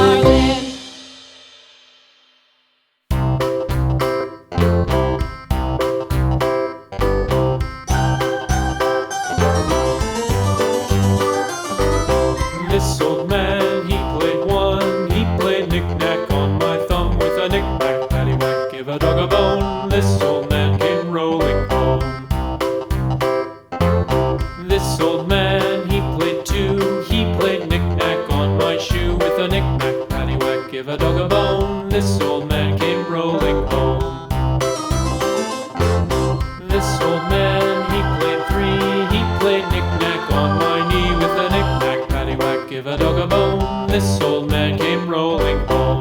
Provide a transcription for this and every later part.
darling. This old man, he played one. He played knick-knack on my thumb with a knick-knack, paddywhack, give a dog a bone. This old man came rolling home. This old man, he played two. He played knick-knack on my shoe with a knick-knack, paddywhack, give a dog a bone. This old man came rolling home. This old man, he played three. He played knick-knack on my knee with a knick-knack, paddywhack, give a dog a bone. This old man came rolling home.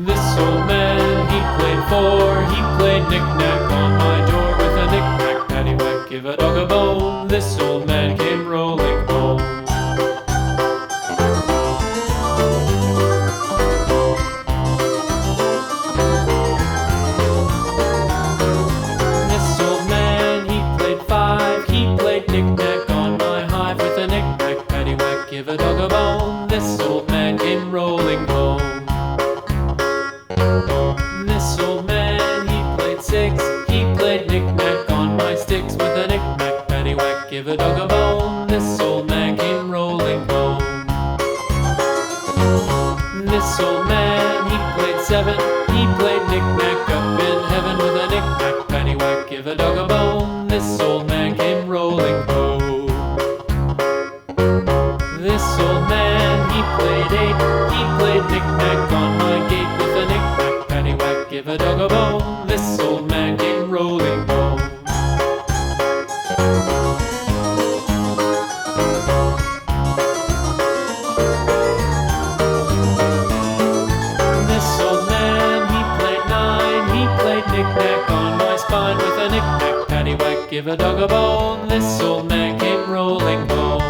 This old man, he played four. He played knick-knack on my door with a knick-knack, paddywhack, give a dog a bone. This old man came rolling home. This old man, he played five. He played knick-knack on my hive with a knick-knack, paddywhack, give a dog a bone. This old man came rolling home. This old man, he played six. He played knick-knack on my sticks with a knick-knack, paddywhack, give a dog a bone. This old man came rolling home. This old man, he played seven. He played knick-knack up in heaven with a knick-knack, paddywhack, give a dog a bone. This old man came rolling home. This old man, he played eight. He played knick-knack on my gate with a knick-knack, paddywhack, give a dog a bone. This old man came rolling home. This old man, he played nine. He played knick-knack on my spine with a knick-knack, paddywhack, give a dog a bone. This old man came rolling home.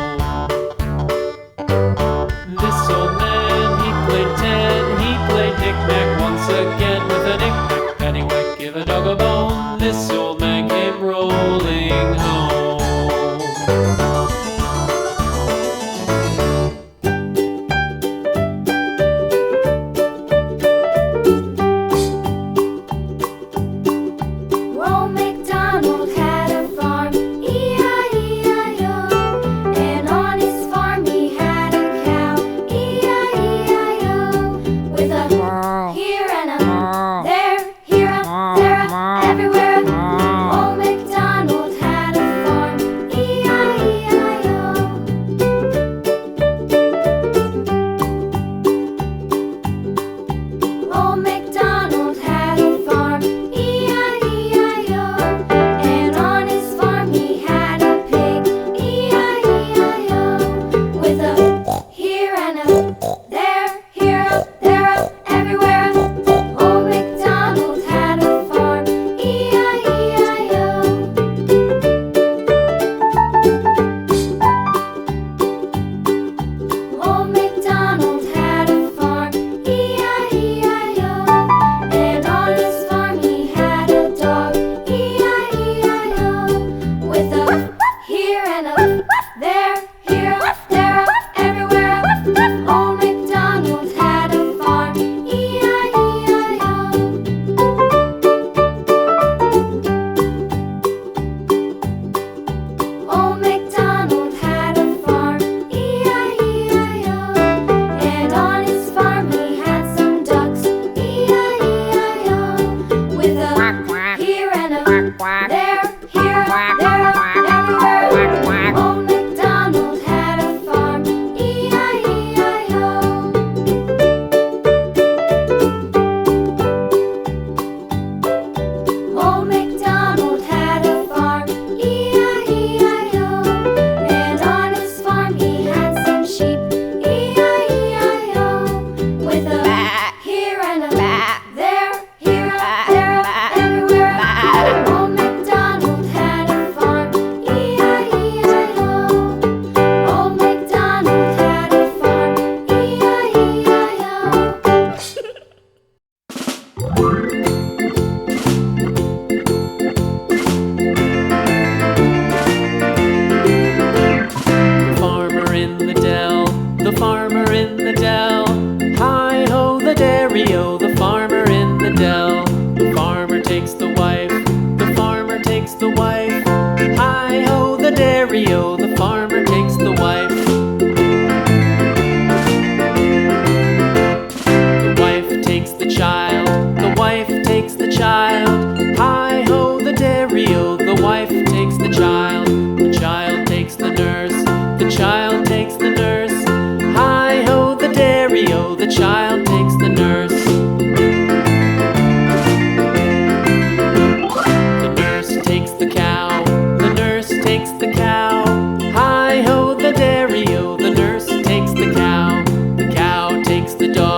This old man, he played ten. He played knick-knack once again with a knick-knack, paddywhack, give a dog a bone. This old man came rolling home. Old MacDonald had a farm, E-I-E-I-O. And on his farm he had a cow, E-I-E-I-O. With a here and a there, here a, there a, everywhere. Old MacDonald had a farm, E-I-E-I-O. Old MacDonald had a farm, E-I-E-I-O. And on his farm he had a pig, E-I-E-I-O. With a here and a there, here a, there a, everywhere. Old MacDonald had a farm, E-I-E-I-O. Old MacDonald had a farm, E-I-E-I-O. And on his farm he had a dog, E-I-E-I-O. With a here and a there, here a, there a, everywhere. Old MacDonald farmer in the dell. Hi-ho, the dairy-o, the farmer in the dell. The farmer takes the wife, the farmer takes the wife. Hi-ho, the dairy-o, the farmer takes the wife. The wife takes the child, the wife takes the child. Hi-ho, the dairy-o, the wife takes the child. The child takes the nurse, the child takes the nurse. Hi-ho, the dairy-o, the child takes the nurse. The nurse takes the cow, the nurse takes the cow. Hi-ho, the dairy-o, the nurse takes the cow. The cow takes the dog.